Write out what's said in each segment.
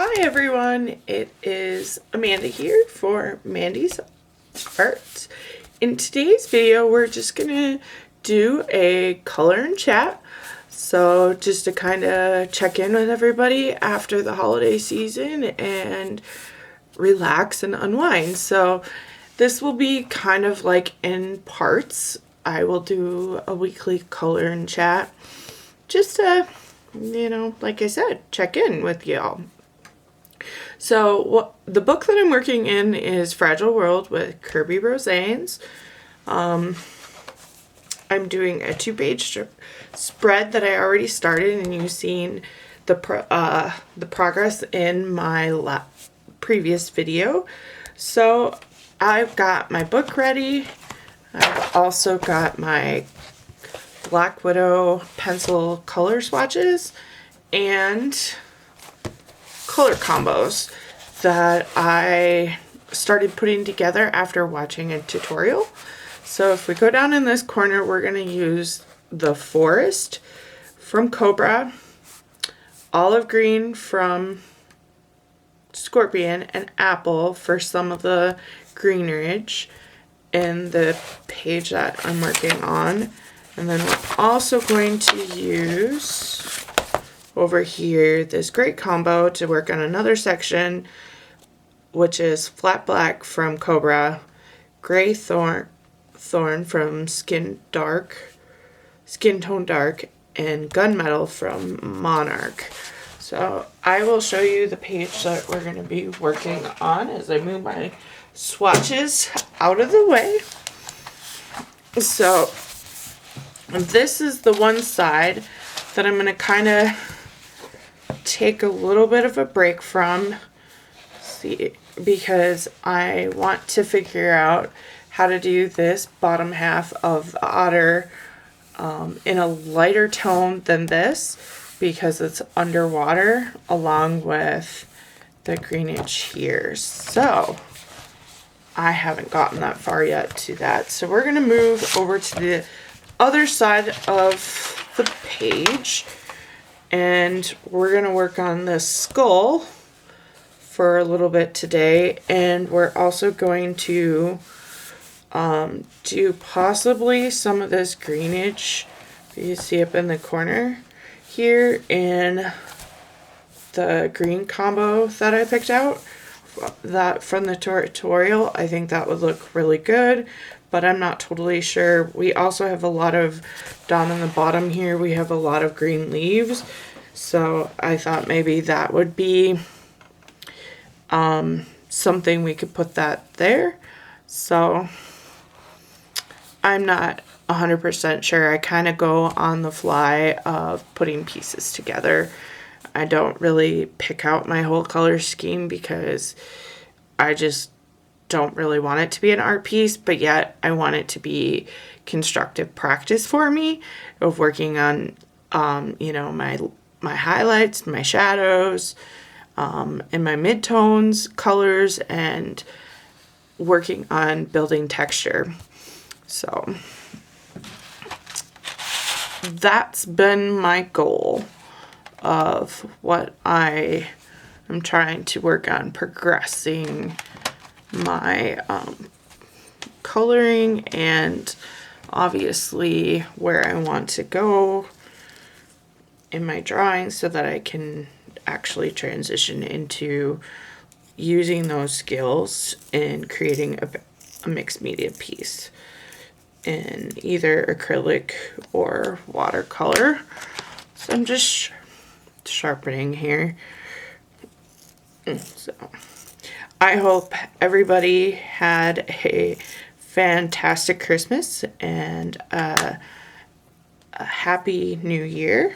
Hi everyone, it is Amanda here for Mandy's Art. In today's video, we're just gonna do a color and chat. So just to kind of check in with everybody after the holiday season and relax and unwind. So this will be kind of like in parts. I will do a weekly color and chat just to, like I said, check in with y'all. So the book that I'm working in is Fragile World with Kerby Rosanes. I'm doing a 2-page spread that I already started, and you've seen the progress in my previous video. So I've got my book ready. I've also got my Black Widow pencil color swatches and color combos that I started putting together after watching a tutorial. So if we go down in this corner, we're going to use the Forest from Cobra, Olive Green from Scorpion, and Apple for some of the greenage in the page that I'm working on. And then we're also going to use over here this great combo to work on another section, which is Flat Black from Cobra, Gray Thorn from Skin Tone Dark, and Gunmetal from Monarch. So I will show you the page that we're going to be working on as I move my swatches out of the way. So this is the one side that I'm going to kind of take a little bit of a break from, because I want to figure out how to do this bottom half of the otter in a lighter tone than this, because it's underwater along with the greenage here. So I haven't gotten that far yet to that. So we're going to move over to the other side of the page, and we're going to work on this skull for a little bit today. And we're also going to do possibly some of this greenage you see up in the corner here in the green combo that I picked out that from the tutorial. I think that would look really good, but I'm not totally sure. We also have a lot of, down in the bottom here, we have a lot of green leaves. So I thought maybe that would be something we could put that there. So I'm not 100% sure. I kind of go on the fly of putting pieces together. I don't really pick out my whole color scheme because I just don't really want it to be an art piece, but yet I want it to be constructive practice for me of working on, my highlights, my shadows, and my midtones, colors, and working on building texture. So that's been my goal of what I am trying to work on, progressing my coloring and obviously where I want to go in my drawing so that I can actually transition into using those skills in creating a mixed media piece in either acrylic or watercolor. So I'm just sharpening here. So I hope everybody had a fantastic Christmas and a happy new year.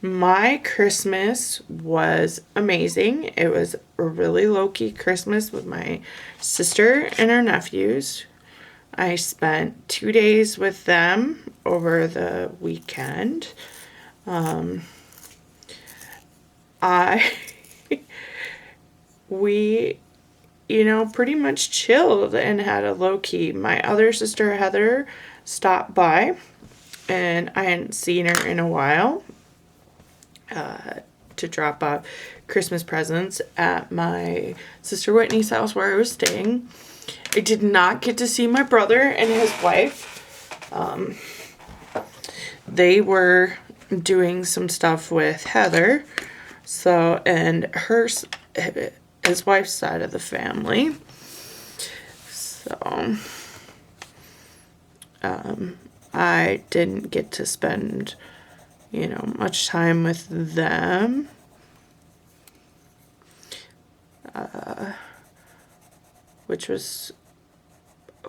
My Christmas was amazing. It was a really low-key Christmas with my sister and her nephews. I spent 2 days with them over the weekend. We pretty much chilled and had a low-key. My other sister, Heather, stopped by, and I hadn't seen her in a while. to drop off Christmas presents at my sister Whitney's house where I was staying. I did not get to see my brother and his wife. They were doing some stuff with Heather, so, and his wife's side of the family. So, I didn't get to spend, much time with them. Which was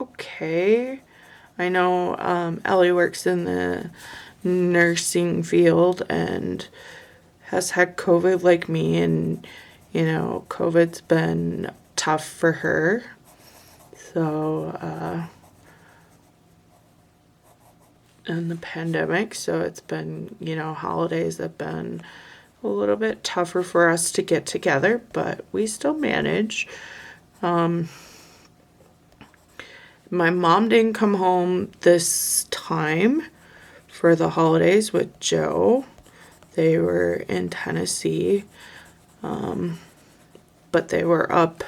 okay. I know Ellie works in the nursing field and has had COVID like me, and COVID's been tough for her. So and the pandemic, so it's been, holidays have been a little bit tougher for us to get together, but we still manage. My mom didn't come home this time for the holidays with Joe. They were in Tennessee, but they were up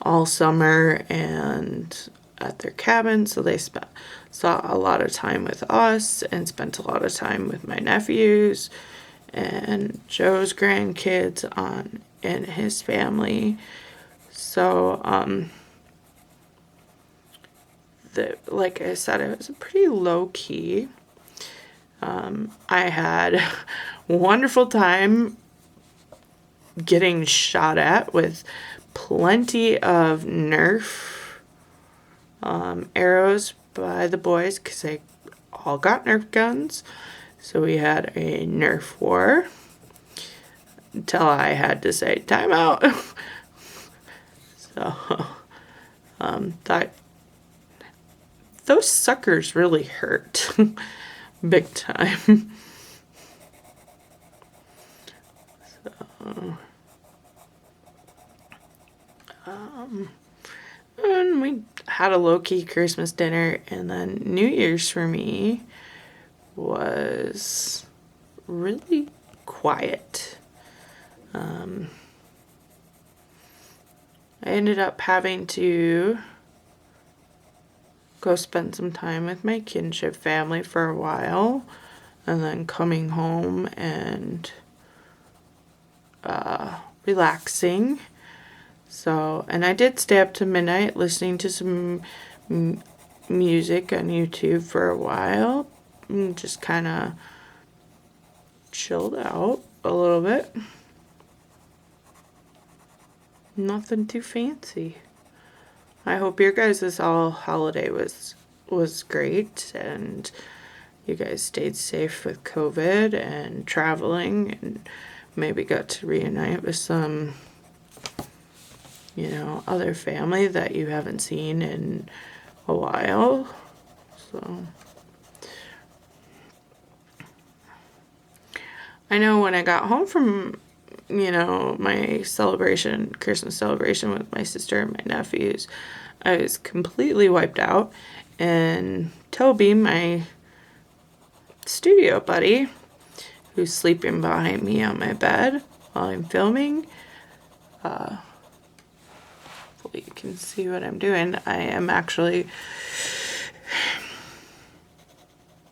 all summer and at their cabin, so they saw a lot of time with us and spent a lot of time with my nephews and Joe's grandkids and his family. So, like I said, it was pretty low key. I had a wonderful time getting shot at with plenty of Nerf arrows by the boys because they all got Nerf guns. So we had a Nerf war until I had to say time out. So that those suckers really hurt big time. So and we had a low-key Christmas dinner, and then New Year's for me was really quiet. I ended up having to go spend some time with my kinship family for a while, and then coming home and relaxing. So, and I did stay up to midnight listening to some music on YouTube for a while, and just kind of chilled out a little bit. Nothing too fancy. I hope your guys' all holiday was great, and you guys stayed safe with COVID and traveling, and maybe got to reunite with some, other family that you haven't seen in a while. So I know when I got home from my Christmas celebration with my sister and my nephews, I was completely wiped out. And Toby, my studio buddy, who's sleeping behind me on my bed while I'm filming, hopefully you can see what I'm doing. I am actually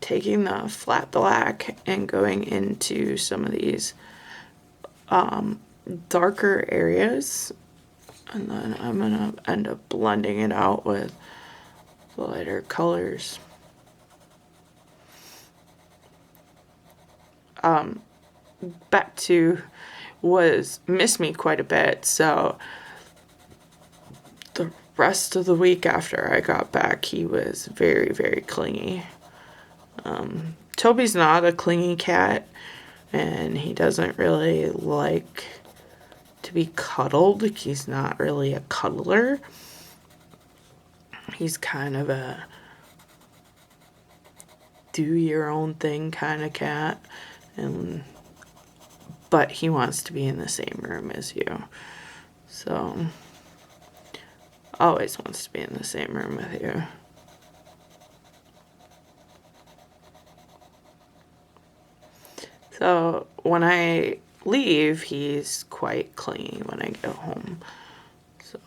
taking the flat black and going into some of these darker areas, and then I'm gonna end up blending it out with lighter colors. Back to missed me quite a bit, so the rest of the week after I got back, he was very, very clingy. Toby's not a clingy cat, and he doesn't really like to be cuddled. He's not really a cuddler. He's kind of a do your own thing kind of cat, but he wants to be in the same room as you. So always wants to be in the same room with you. So when I leave, he's quite clingy when I get home. So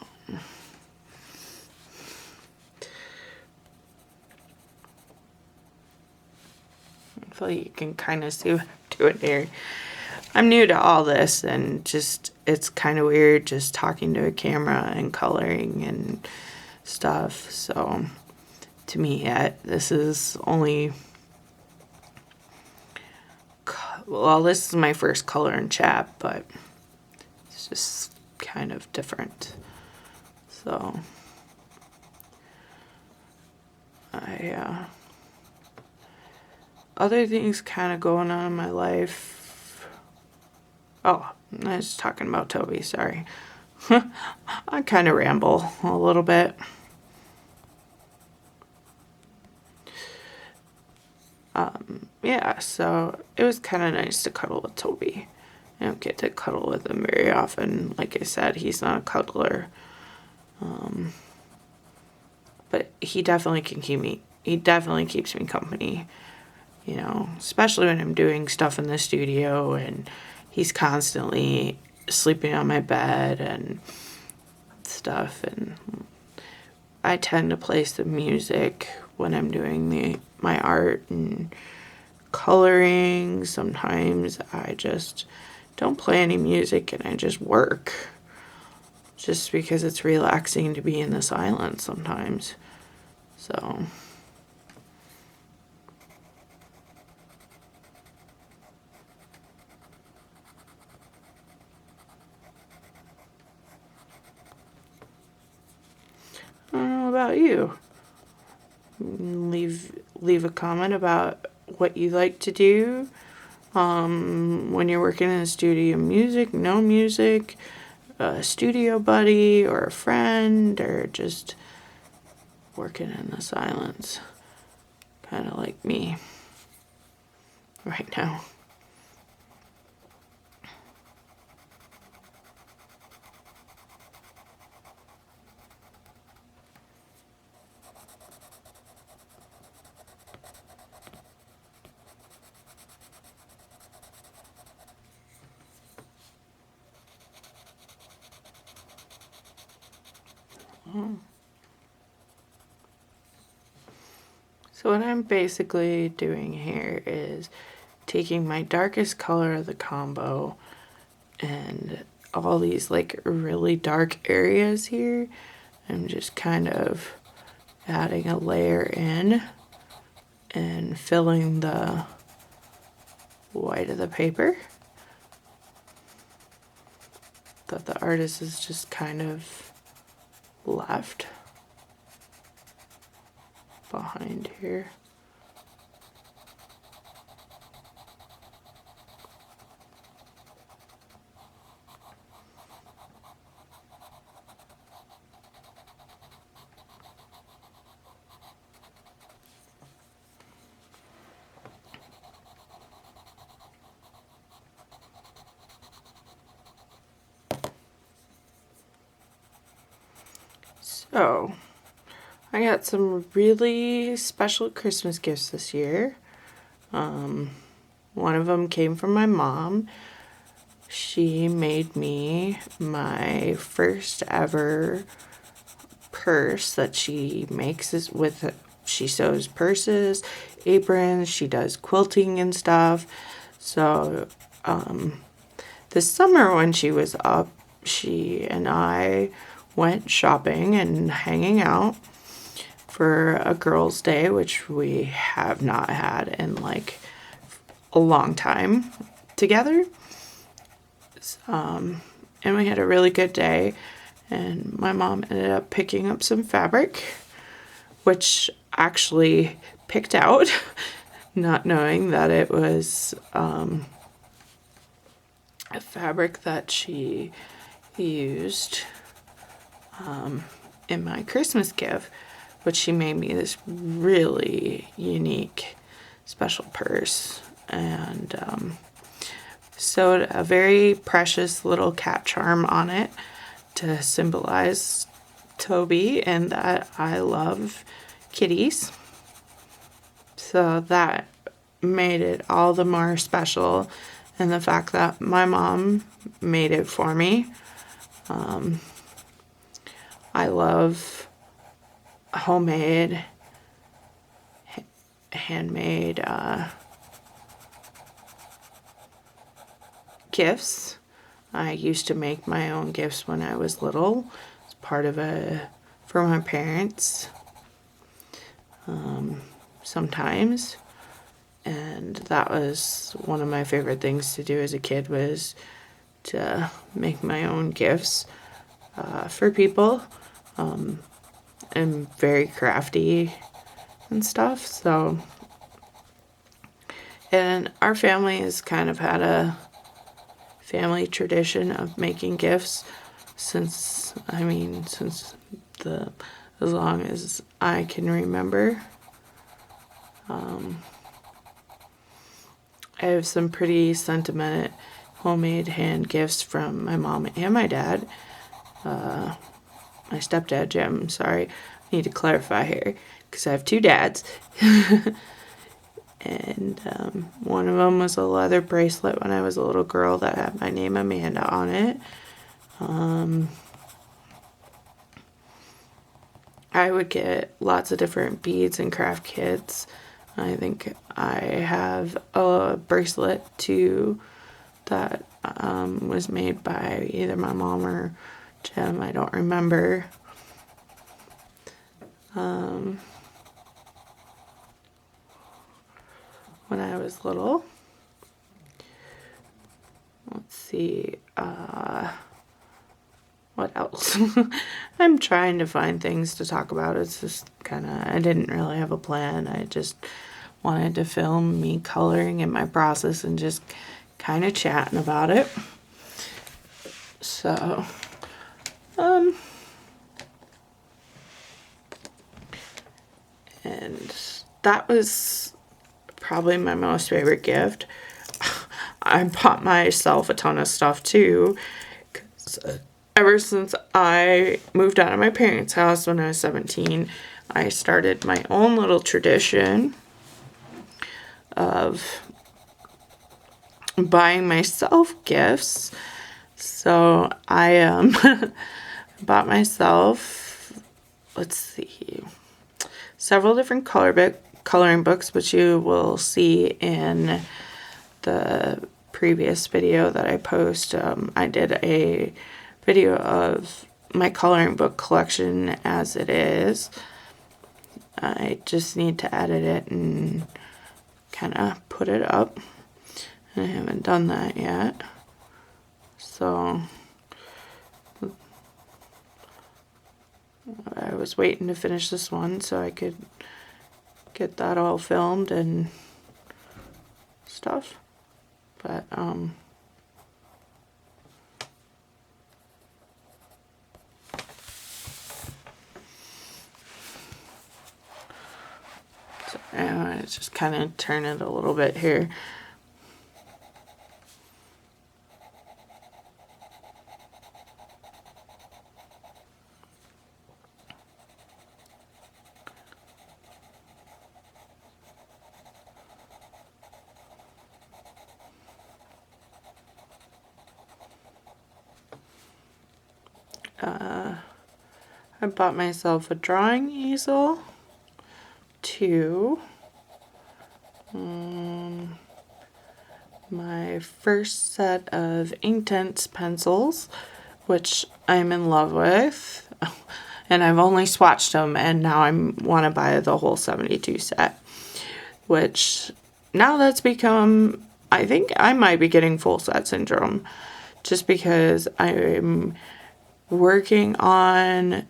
hopefully you can kind of see what I'm doing here. I'm new to all this, and just it's kind of weird just talking to a camera and coloring and stuff. So to me, this is only, well, this is my first color and chat, but it's just kind of different. So other things kind of going on in my life. Oh, I was talking about Toby, sorry. I kind of ramble a little bit. Yeah, so it was kind of nice to cuddle with Toby. I don't get to cuddle with him very often. Like I said, he's not a cuddler. But he definitely keeps me company. You know, especially when I'm doing stuff in the studio and he's constantly sleeping on my bed and stuff. And I tend to play some music when I'm doing my art and coloring. Sometimes I just don't play any music and I just work. Just because it's relaxing to be in the silence sometimes. So I don't know about you. Leave a comment about what you like to do when you're working in the studio. Music, no music, a studio buddy or a friend, or just working in the silence. Kind of like me right now. So what I'm basically doing here is taking my darkest color of the combo and all these like really dark areas here. I'm just kind of adding a layer in and filling the white of the paper that the artist has just kind of left behind here. So, I got some really special Christmas gifts this year. One of them came from my mom. She made me my first ever purse that she makes with. She sews purses, aprons, she does quilting and stuff. So, this summer when she was up, she and I went shopping and hanging out for a girls' day, which we have not had in like a long time together. And we had a really good day, and my mom ended up picking up some fabric, which actually picked out, not knowing that it was a fabric that she used in my Christmas gift, but she made me this really unique special purse and sewed a very precious little cat charm on it to symbolize Toby and that I love kitties. So that made it all the more special, and the fact that my mom made it for me. I love homemade, handmade gifts. I used to make my own gifts when I was little. It's part of for my parents. Sometimes. And that was one of my favorite things to do as a kid, was to make my own gifts for people. I'm very crafty and stuff, so. And our family has kind of had a family tradition of making gifts since as long as I can remember. I have some pretty sentimental homemade hand gifts from my mom and my dad. My stepdad, Jim, sorry, I need to clarify here because I have two dads. And one of them was a leather bracelet when I was a little girl that had my name Amanda on it. I would get lots of different beads and craft kits. I think I have a bracelet too that was made by either my mom or Jim. I don't remember. When I was little. Let's see. What else? I'm trying to find things to talk about. It's just I didn't really have a plan. I just wanted to film me coloring in my process and just kind of chatting about it. So, and that was probably my most favorite gift. I bought myself a ton of stuff too, 'cause ever since I moved out of my parents' house when I was 17, I started my own little tradition of buying myself gifts. So I bought myself, let's see, several different coloring books, which you will see in the previous video that I post. I did a video of my coloring book collection as it is. I just need to edit it and kind of put it up. I haven't done that yet. So I was waiting to finish this one so I could get that all filmed and stuff. But so I just kind of turn it a little bit here. I bought myself a drawing easel, too. My first set of Inktense pencils, which I'm in love with. And I've only swatched them, and now I want to buy the whole 72 set. Which, now that's become, I think I might be getting full set syndrome. Just because I'm working on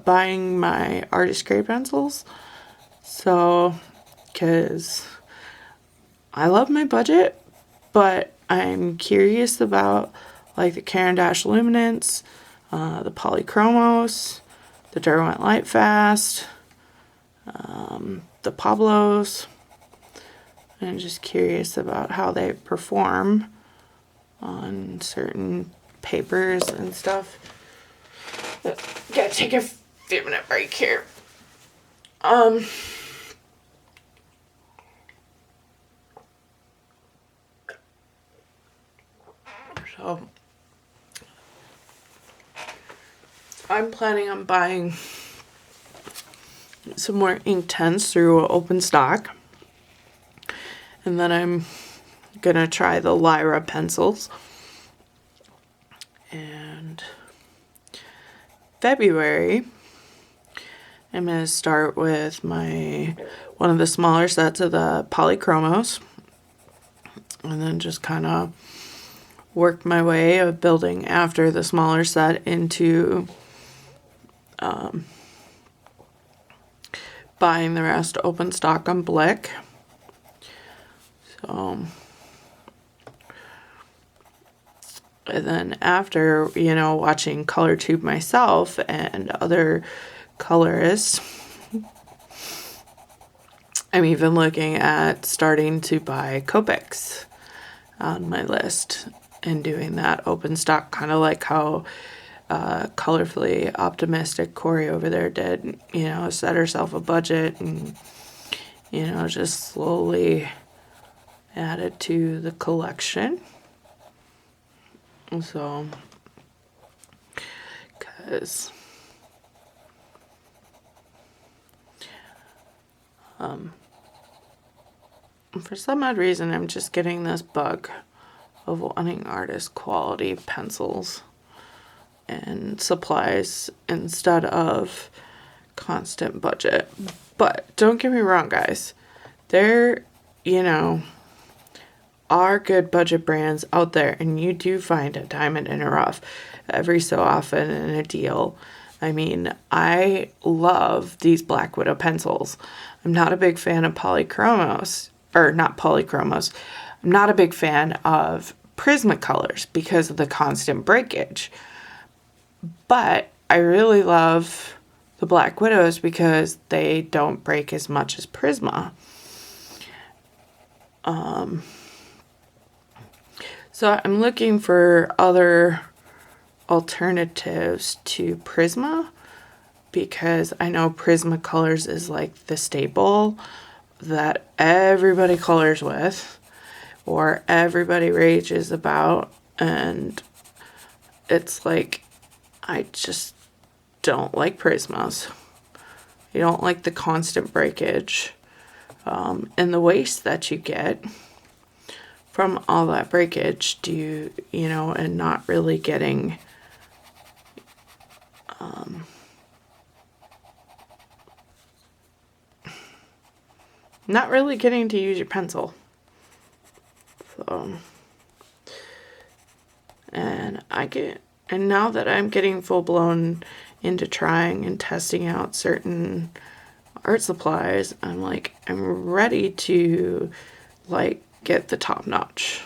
buying my artist grade pencils. So, because I love my budget, but I'm curious about like the Caran d'Ache Luminance, the Polychromos, the Derwent Lightfast, the Pablos. I'm just curious about how they perform on certain papers and stuff. Gotta take a few minute break here. So I'm planning on buying some more Inktense through open stock. And then I'm gonna try the Lyra pencils. And February, I'm gonna start with one of the smaller sets of the polychromos. And then just kind of work my way of building after the smaller set into buying the rest open stock on Blick. So, and then after, watching Color Tube myself and other colorists, I'm even looking at starting to buy Copics on my list and doing that open stock, kind of like how Colorfully Optimistic Corey over there did, set herself a budget and, just slowly added to the collection. So, because for some odd reason, I'm just getting this bug of wanting artist quality pencils and supplies instead of constant budget. But don't get me wrong, guys. There, are good budget brands out there, and you do find a diamond in a rough every so often in a deal. I mean, I love these Black Widow pencils. I'm not a big fan of polychromos, or not polychromos. I'm not a big fan of Prismacolors because of the constant breakage. But I really love the Black Widows because they don't break as much as Prisma. So I'm looking for other alternatives to Prisma because I know Prismacolors is like the staple that everybody colors with or everybody rages about, and it's like I just don't like Prismas. I don't like the constant breakage and the waste that you get from all that breakage, and not really getting to use your pencil. So, and now that I'm getting full blown into trying and testing out certain art supplies, I'm ready to get the top notch.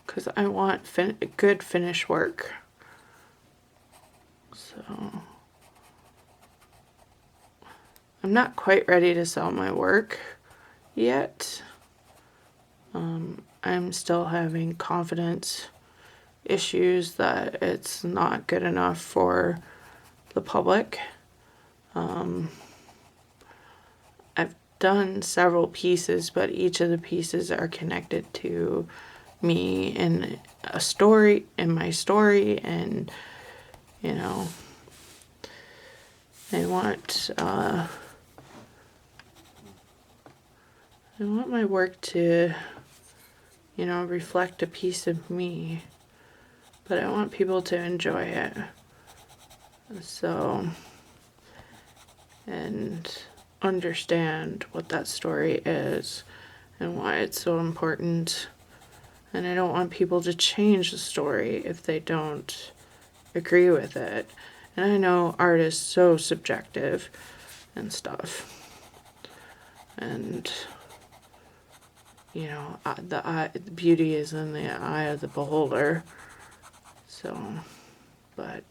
Because I want good finish work. So I'm not quite ready to sell my work yet. I'm still having confidence issues that it's not good enough for the public. I've done several pieces, but each of the pieces are connected to me in a story, in my story, and I want my work to reflect a piece of me, but I want people to enjoy it. So, and understand what that story is and why it's so important. And I don't want people to change the story if they don't agree with it. And I know art is so subjective and stuff. And, the beauty is in the eye of the beholder. So, but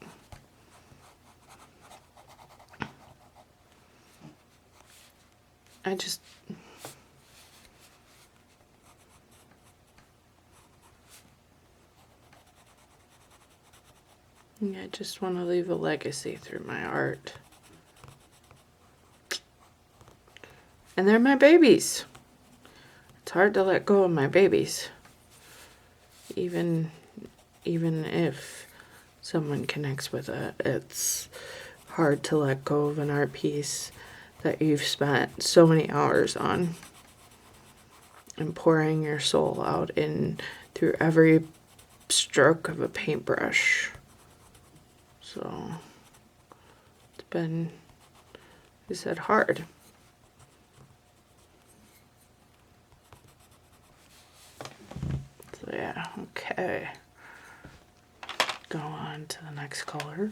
I just want to leave a legacy through my art. And they're my babies. That's hard to let go of my babies. Even if someone connects with it, it's hard to let go of an art piece that you've spent so many hours on and pouring your soul out in through every stroke of a paintbrush. So it's been, he said, hard. So yeah, okay. Go on to the next color.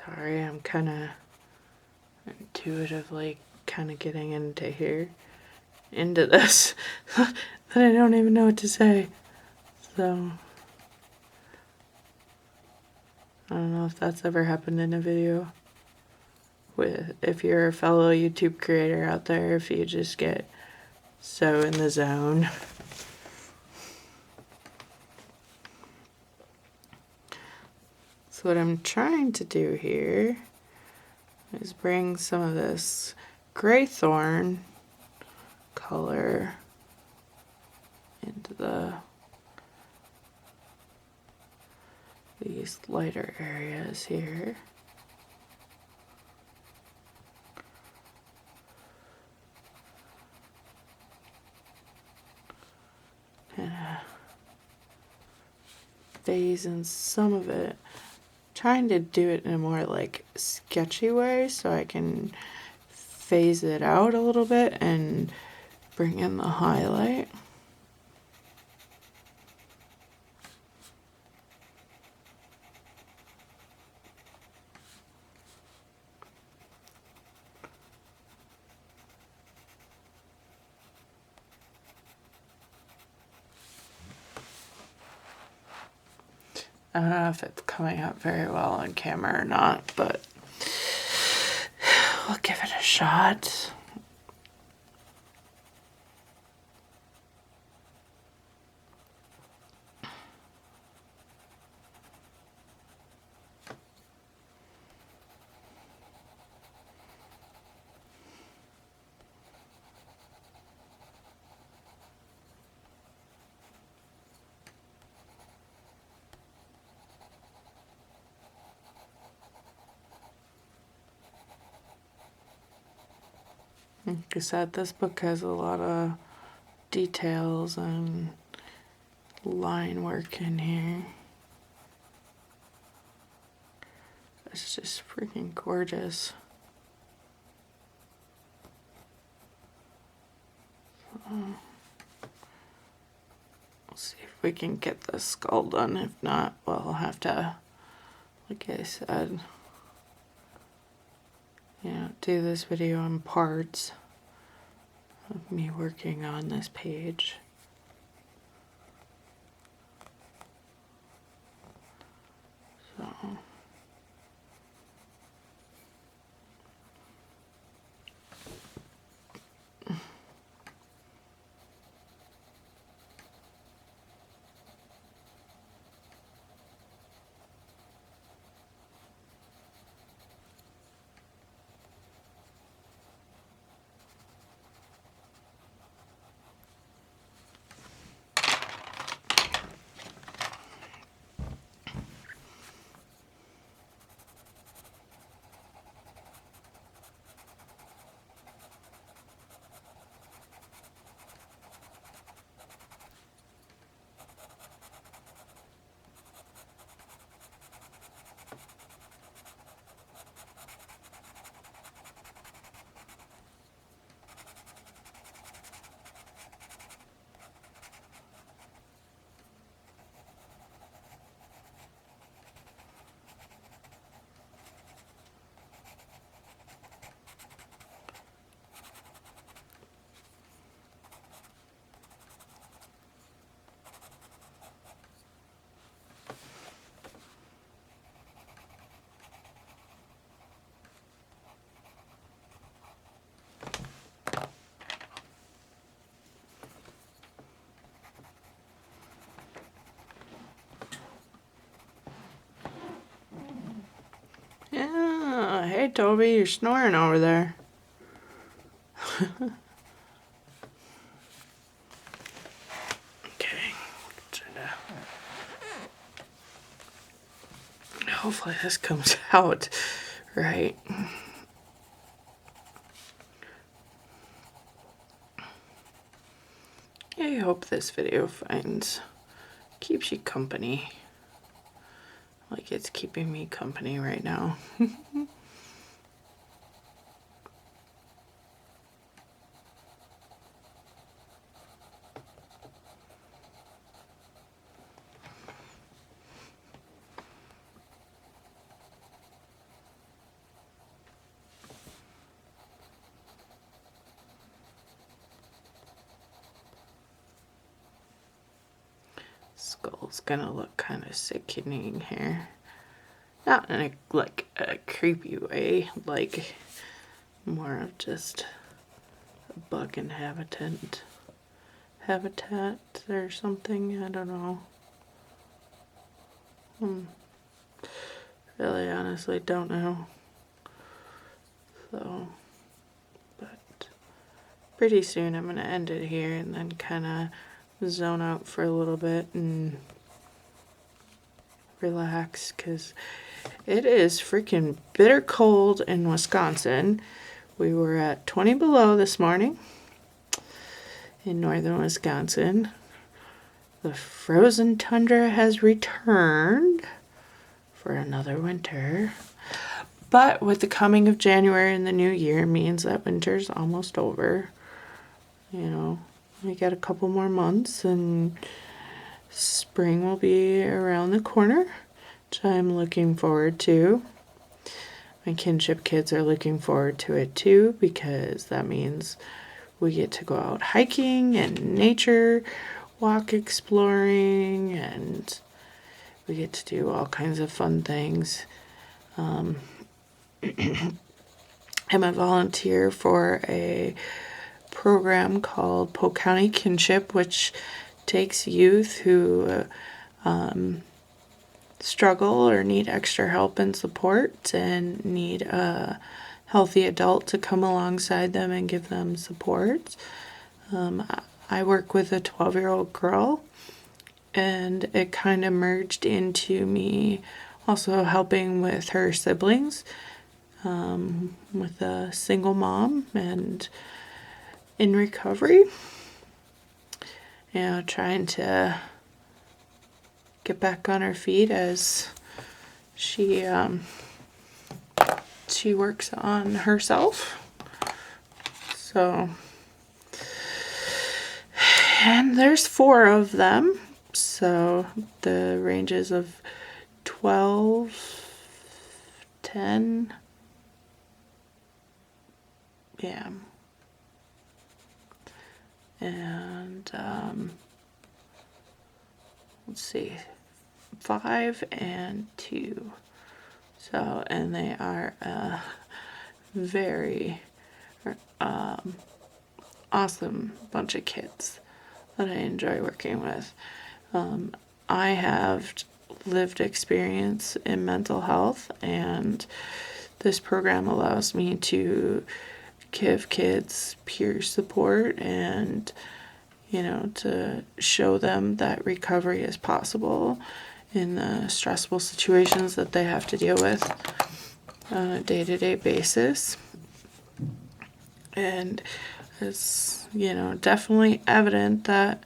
Sorry, I'm kind of intuitively kind of getting into this that I don't even know what to say. So I don't know if that's ever happened in a video. If you're a fellow YouTube creator out there, if you just get so in the zone. So what I'm trying to do here is bring some of this gray thorn color into these lighter areas here. Phase in some of it, trying to do it in a more like sketchy way so I can phase it out a little bit and bring in the highlight. I don't know if it's coming out very well on camera or not, but we'll give it a shot. Like I said, this book has a lot of details and line work in here. It's just freaking gorgeous. We'll see if we can get this skull done. If not, well, I'll have to, like I said, do this video in parts of me working on this page. So Hey, Toby, you're snoring over there. Okay. Hopefully this comes out right. I hope this video keeps you company. Like it's keeping me company right now. Skull's gonna look kind of sickening here. Not in a creepy way, like more of just a bug habitat or something. I don't know. Really honestly don't know. So, but pretty soon I'm gonna end it here and then kind of zone out for a little bit and relax, because it is freaking bitter cold in Wisconsin. We were at 20 below this morning in northern Wisconsin. The frozen tundra has returned for another winter. But with the coming of January and the new year means that winter's almost over. You know, we got a couple more months and spring will be around the corner, which I'm looking forward to. My kinship kids are looking forward to it too, because that means we get to go out hiking and nature walk exploring, and we get to do all kinds of fun things. I'm a volunteer for a program called Polk County Kinship, which takes youth who struggle or need extra help and support and need a healthy adult to come alongside them and give them support. I work with a 12-year-old girl, and it kind of merged into me also helping with her siblings, with a single mom and in recovery. You know, trying to get back on her feet as she works on herself. So, and there's 4 of them, so the ranges of 12, 10, yeah, and let's see, 5 and 2. So, and they are a very awesome bunch of kids that I enjoy working with. I have lived experience in mental health, and this program allows me to give kids peer support and, you know, to show them that recovery is possible in the stressful situations that they have to deal with on a day-to-day basis. And it's, you know, definitely evident that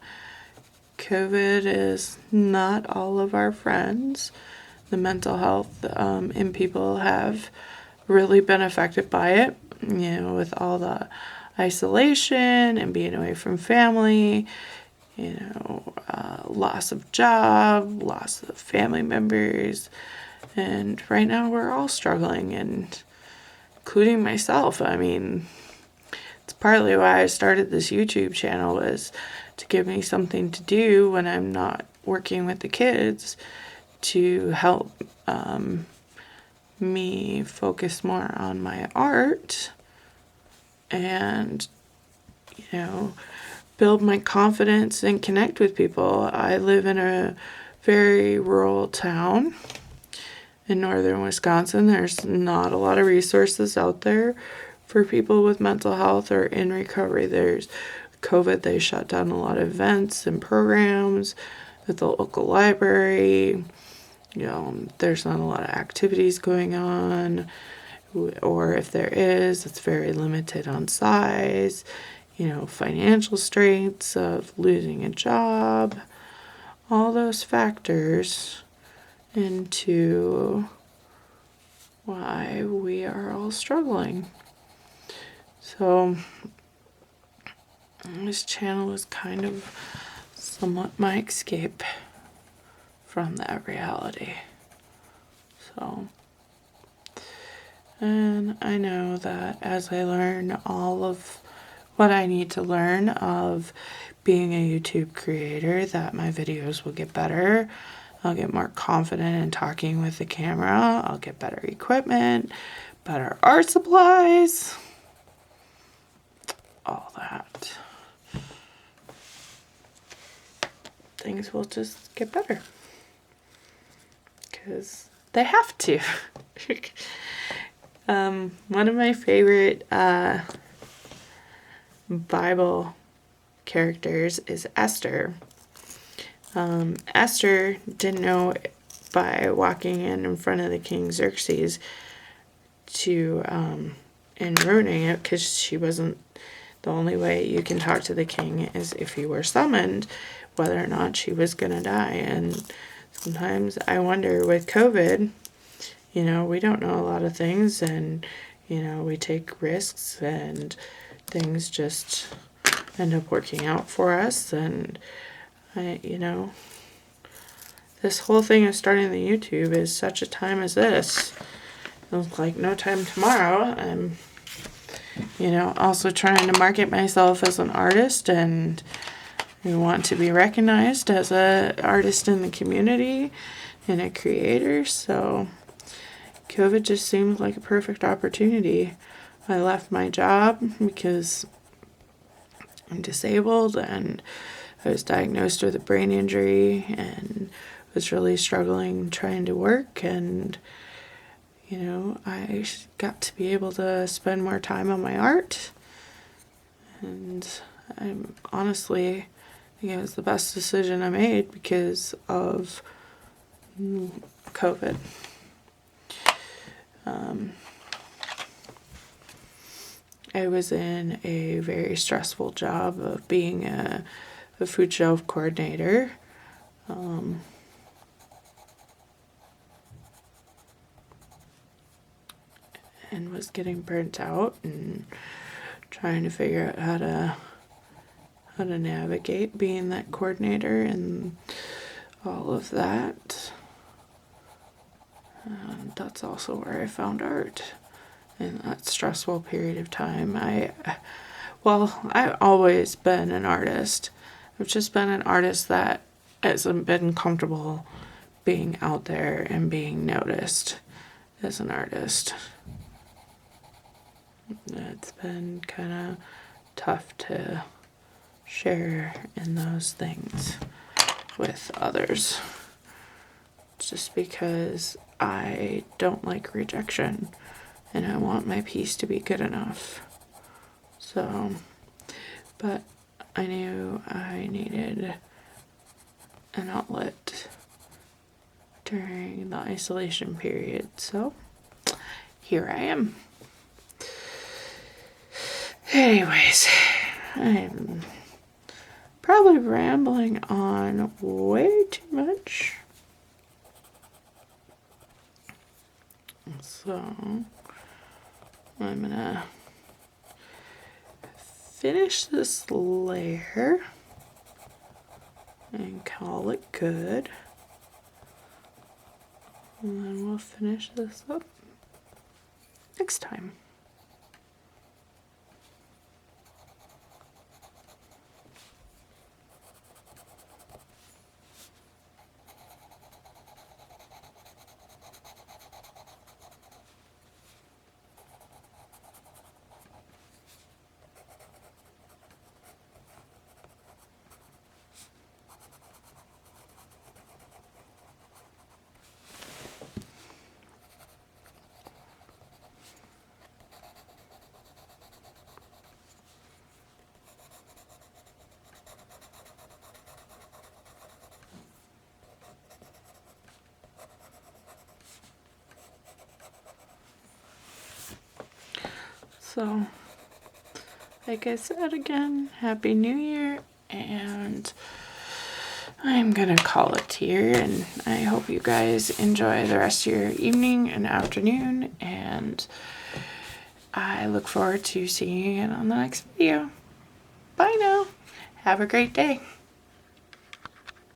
COVID is not all of our friends. The mental health in people have really been affected by it, you know, with all the isolation and being away from family, you know, loss of job, loss of family members. And right now we're all struggling, and including myself. I mean, it's partly why I started this YouTube channel, was to give me something to do when I'm not working with the kids, to help me focus more on my art and, you know, build my confidence and connect with people. I live in a very rural town, in northern Wisconsin, there's not a lot of resources out there for people with mental health or in recovery. There's COVID, they shut down a lot of events and programs at the local library. There's not a lot of activities going on, or if there is, it's very limited on size. Financial straits of losing a job, all those factors into why we are all struggling. So this channel is kind of somewhat my escape from that reality. And I know that as I learn all of what I need to learn of being a YouTube creator, that my videos will get better. I'll get more confident in talking with the camera. I'll get better equipment, better art supplies, all that. Things will just get better. Because they have to. One of my favorite Bible characters is Esther. Esther didn't know by walking in front of the King Xerxes and ruining it, because she wasn't. The only way you can talk to the king is if you were summoned, whether or not she was going to die. And sometimes I wonder with COVID, we don't know a lot of things, and, we take risks and things just end up working out for us. And, this whole thing of starting the YouTube is such a time as this. It looks like no time tomorrow. I'm, also trying to market myself as an artist, and we want to be recognized as an artist in the community and a creator. So COVID just seemed like a perfect opportunity. I left my job because I'm disabled, and I was diagnosed with a brain injury and was really struggling trying to work. And I got to be able to spend more time on my art, and I'm honestly, I think it was the best decision I made because of COVID. I was in a very stressful job of being a food shelf coordinator. And was getting burnt out and trying to figure out how to navigate being that coordinator and all of that. And that's also where I found art in that stressful period of time. I've always been an artist. I've just been an artist that hasn't been comfortable being out there and being noticed as an artist. It's been kind of tough to share in those things with others, just because I don't like rejection and I want my piece to be good enough. So, but I knew I needed an outlet during the isolation period, so here I am. Anyways, I'm probably rambling on way too much. So I'm gonna finish this layer and call it good. And then we'll finish this up next time. So, like I said again, Happy New Year, and I'm gonna call it here, and I hope you guys enjoy the rest of your evening and afternoon, and I look forward to seeing you again on the next video. Bye now. Have a great day.